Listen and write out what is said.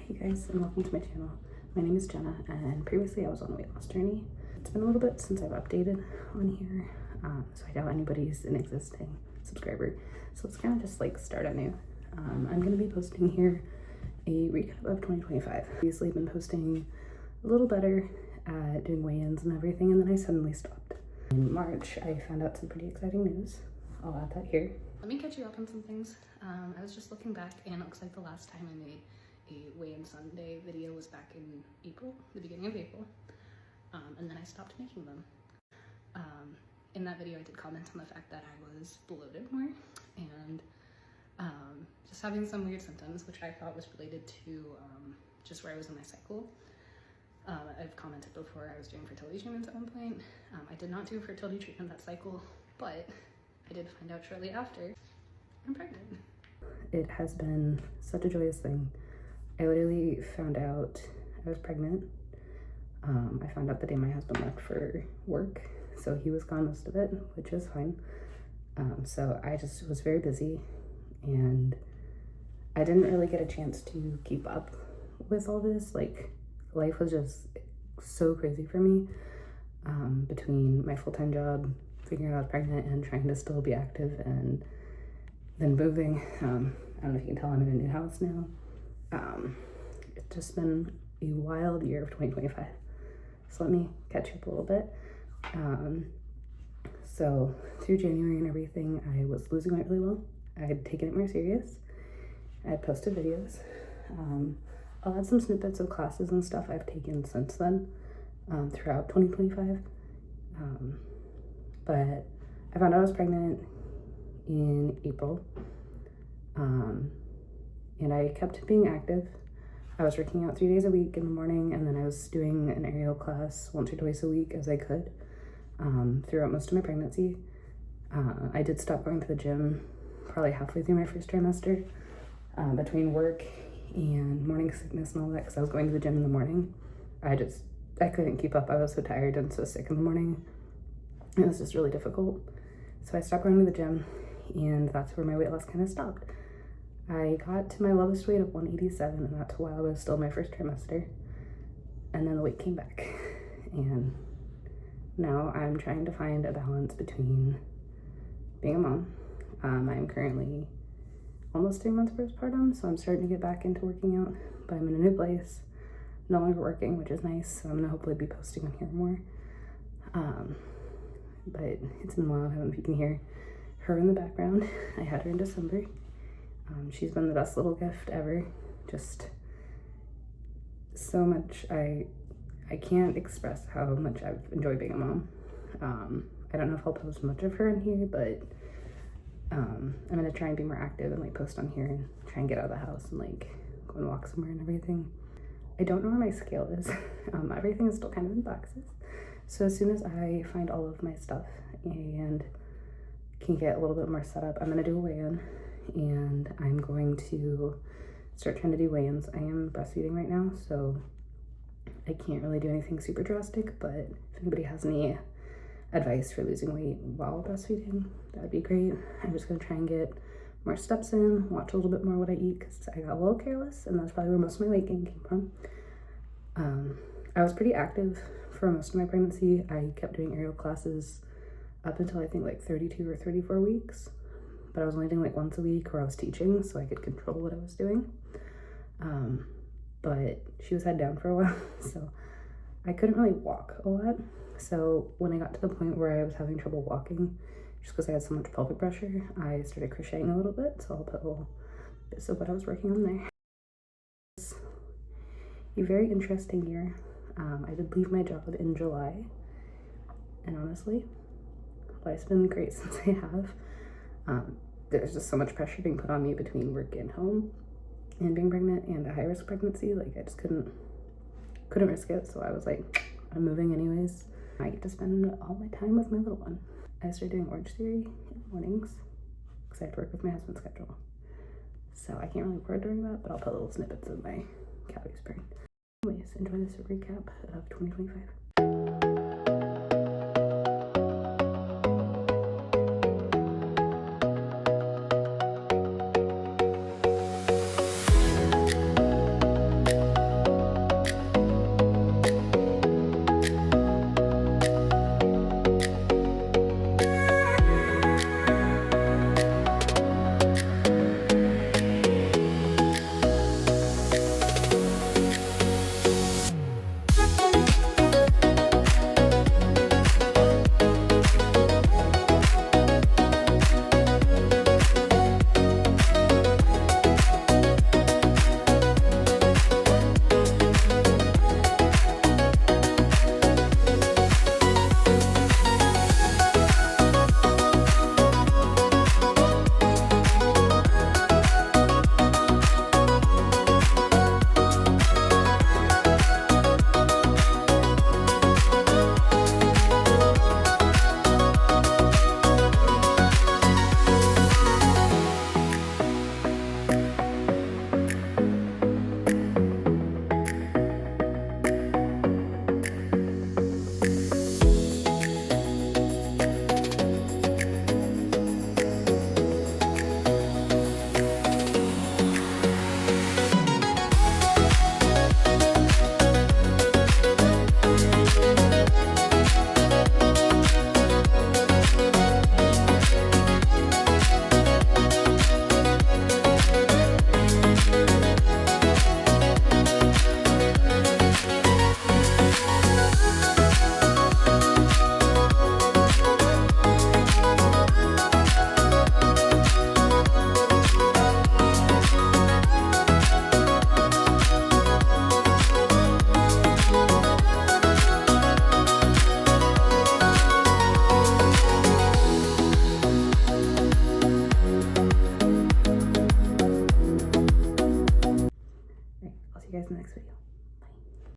Hey guys, and welcome to my channel. My name is Jenna, and previously I was on a weight loss journey. It's been a little bit since I've updated on here, so I doubt anybody's an existing subscriber. So let's kind of just like start anew. I'm going to be posting here a recap of 2025. Obviously, I've been posting a little better at doing weigh-ins and everything, and then I suddenly stopped. In March, I found out some pretty exciting news. I'll add that here. Let me catch you up on some things. I was just looking back, and it looks like the last time I made a weigh-in Sunday video was back in April, the beginning of April, and then I stopped making them. In that video I did comment on the fact that I was bloated more and just having some weird symptoms, which I thought was related to just where I was in my cycle. I've commented before I was doing fertility treatments at one point. I did not do a fertility treatment that cycle, but I did find out shortly after I'm pregnant. It has been such a joyous thing. I literally found out I was pregnant. I found out the day my husband left for work, so he was gone most of it, which is fine. So I just was very busy, and I didn't really get a chance to keep up with all this. Like, life was just so crazy for me, between my full-time job, figuring out I was pregnant, and trying to still be active, and then moving. I don't know if you can tell I'm in a new house now. It's just been a wild year of 2025. So let me catch you up a little bit. So through January and everything, I was losing weight really well. I had taken it more serious. I had posted videos. I'll add some snippets of classes and stuff I've taken since then, throughout 2025. But I found out I was pregnant in April. And I kept being active. I was working out 3 days a week in the morning, and then I was doing an aerial class once or twice a week as I could, throughout most of my pregnancy. I did stop going to the gym probably halfway through my first trimester, between work and morning sickness and all that, because I was going to the gym in the morning. I couldn't keep up. I was so tired and so sick in the morning. It was just really difficult. So I stopped going to the gym, and that's where my weight loss kind of stopped. I got to my lowest weight of 187, and that's while I was still in my first trimester. And then the weight came back. And now I'm trying to find a balance between being a mom. I'm currently almost 3 months postpartum, so I'm starting to get back into working out, but I'm in a new place, no longer working, which is nice. So I'm gonna hopefully be posting on here more. But it's been a while. I don't know if you can hear her in the background. I had her in December. She's been the best little gift ever. Just so much. I can't express how much I've enjoyed being a mom. I don't know if I'll post much of her in here, but I'm gonna try and be more active and like post on here and try and get out of the house and like go and walk somewhere and everything. I don't know where my scale is. Everything is still kind of in boxes. So as soon as I find all of my stuff and can get a little bit more set up, I'm gonna do a weigh-in. And I'm going to start trying to do weigh-ins. I am breastfeeding right now, so I can't really do anything super drastic, but if anybody has any advice for losing weight while breastfeeding, that would be great. I'm just gonna try and get more steps in, watch a little bit more what I eat, because I got a little careless, and that's probably where most of my weight gain came from. I was pretty active for most of my pregnancy. I kept doing aerial classes up until I think like 32 or 34 weeks. But I was only doing like once a week where I was teaching, so I could control what I was doing. But she was head down for a while, so I couldn't really walk a lot. So when I got to the point where I was having trouble walking, just because I had so much pelvic pressure, I started crocheting a little bit. So I'll put little bits of what I was working on there. It's a very interesting year. I did leave my job in July, and honestly, life's been great since I have. There's just so much pressure being put on me between work and home and being pregnant and a high-risk pregnancy. Like, I just couldn't risk it. So I was like, I'm moving anyways. I get to spend all my time with my little one. I started doing Orange Theory in the mornings because I have to work with my husband's schedule. So I can't really record during that, but I'll put little snippets of my calories burned. Anyways, enjoy this recap of 2025. guys in the next video.